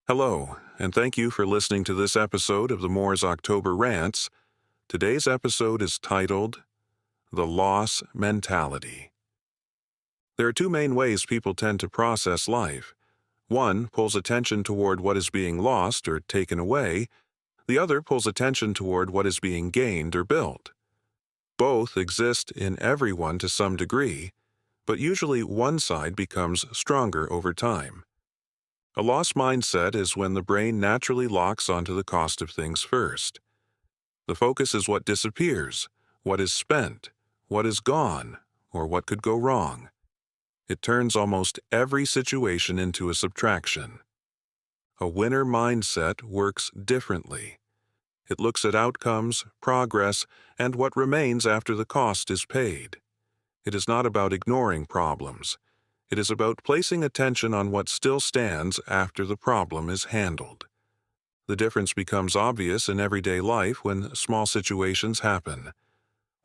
Hello, and thank you for listening to this episode of the Moore's October Rants. Today's episode is titled The Loss Mentality. There are two main ways people tend to process life. One pulls attention toward what is being lost or taken away. The other pulls attention toward what is being gained or built. Both exist in everyone to some degree, but usually one side becomes stronger over time. A loss mindset is when the brain naturally locks onto the cost of things first. The focus is what disappears, what is spent, what is gone, or what could go wrong. It turns almost every situation into a subtraction. A winner mindset works differently. It looks at outcomes, progress, and what remains after the cost is paid. It is not about ignoring problems. It is about placing attention on what still stands after the problem is handled. The difference becomes obvious in everyday life when small situations happen.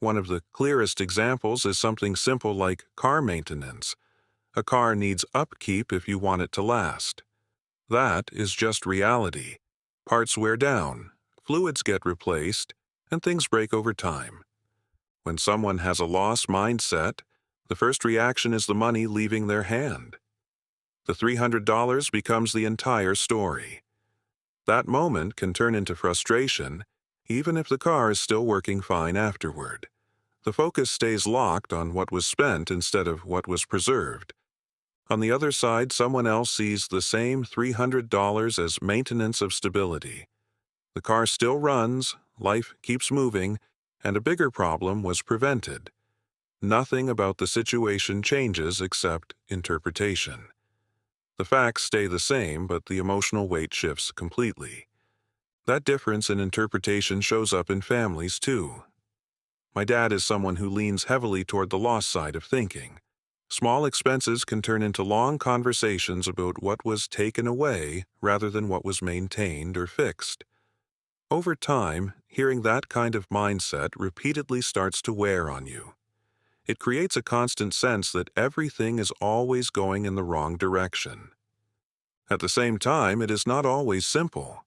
One of the clearest examples is something simple like car maintenance. A car needs upkeep if you want it to last. That is just reality. Parts wear down, fluids get replaced, and things break over time. When someone has a loss mindset, the first reaction is the money leaving their hand. The $300 becomes the entire story. That moment can turn into frustration, even if the car is still working fine afterward. The focus stays locked on what was spent instead of what was preserved. On the other side, someone else sees the same $300 as maintenance of stability. The car still runs, life keeps moving, and a bigger problem was prevented. Nothing about the situation changes except interpretation. The facts stay the same, but the emotional weight shifts completely. That difference in interpretation shows up in families, too. My dad is someone who leans heavily toward the loss side of thinking. Small expenses can turn into long conversations about what was taken away rather than what was maintained or fixed. Over time, hearing that kind of mindset repeatedly starts to wear on you. It creates a constant sense that everything is always going in the wrong direction. At the same time, it is not always simple.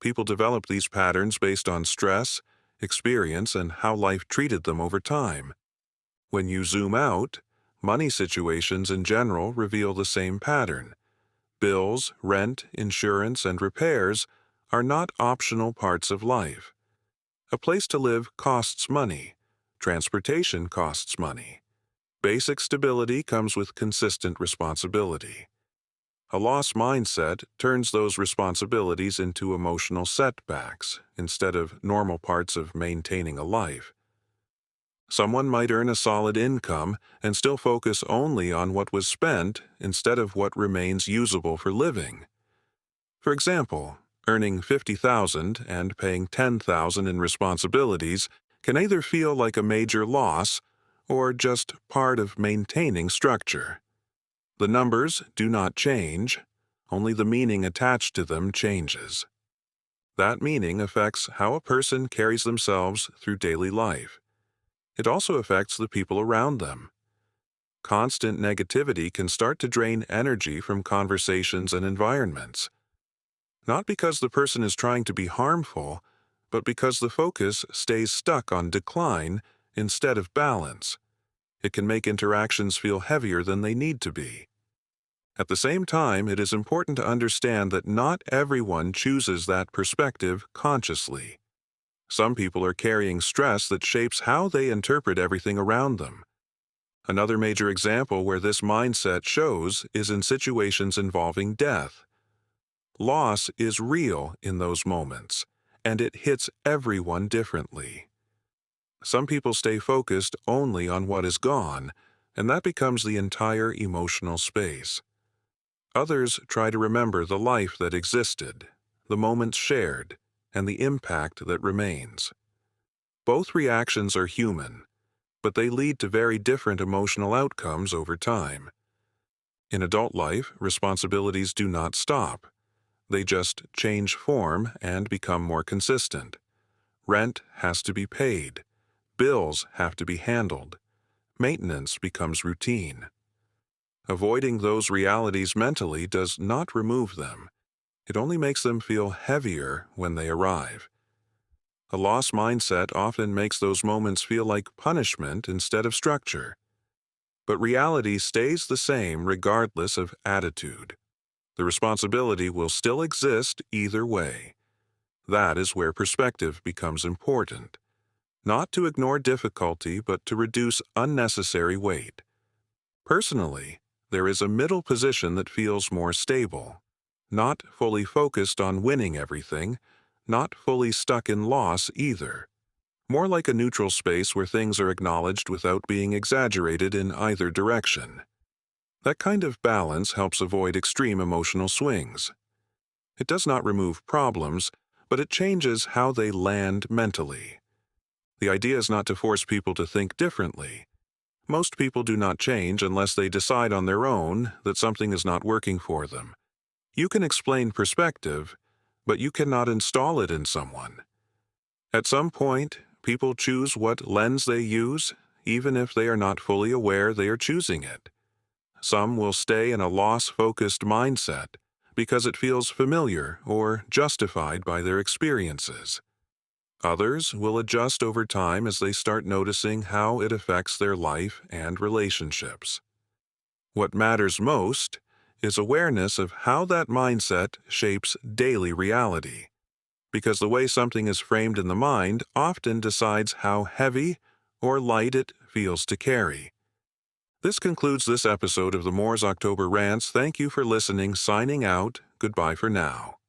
People develop these patterns based on stress, experience, and how life treated them over time. When you zoom out, money situations in general reveal the same pattern. Bills, rent, insurance, and repairs are not optional parts of life. A place to live costs money. Transportation costs money. Basic stability comes with consistent responsibility. A loss mindset turns those responsibilities into emotional setbacks instead of normal parts of maintaining a life. Someone might earn a solid income and still focus only on what was spent instead of what remains usable for living. For example, earning $50,000 and paying $10,000 in responsibilities can either feel like a major loss or just part of maintaining structure. The numbers do not change, only the meaning attached to them changes. That meaning affects how a person carries themselves through daily life. It also affects the people around them. Constant negativity can start to drain energy from conversations and environments. Not because the person is trying to be harmful, but because the focus stays stuck on decline instead of balance. It can make interactions feel heavier than they need to be. At the same time, it is important to understand that not everyone chooses that perspective consciously. Some people are carrying stress that shapes how they interpret everything around them. Another major example where this mindset shows is in situations involving death. Loss is real in those moments, and it hits everyone differently. Some people stay focused only on what is gone, and that becomes the entire emotional space. Others try to remember the life that existed, the moments shared, and the impact that remains. Both reactions are human, but they lead to very different emotional outcomes over time. In adult life, responsibilities do not stop. They just change form and become more consistent. Rent has to be paid. Bills have to be handled. Maintenance becomes routine. Avoiding those realities mentally does not remove them. It only makes them feel heavier when they arrive. A loss mindset often makes those moments feel like punishment instead of structure. But reality stays the same regardless of attitude. The responsibility will still exist either way. That is where perspective becomes important. Not to ignore difficulty, but to reduce unnecessary weight. Personally, there is a middle position that feels more stable. Not fully focused on winning everything, not fully stuck in loss either. More like a neutral space where things are acknowledged without being exaggerated in either direction. That kind of balance helps avoid extreme emotional swings. It does not remove problems, but it changes how they land mentally. The idea is not to force people to think differently. Most people do not change unless they decide on their own that something is not working for them. You can explain perspective, but you cannot install it in someone. At some point, people choose what lens they use, even if they are not fully aware they are choosing it. Some will stay in a loss-focused mindset because it feels familiar or justified by their experiences. Others will adjust over time as they start noticing how it affects their life and relationships. What matters most is awareness of how that mindset shapes daily reality, because the way something is framed in the mind often decides how heavy or light it feels to carry. This concludes this episode of the Moore's October Rants. Thank you for listening. Signing out. Goodbye for now.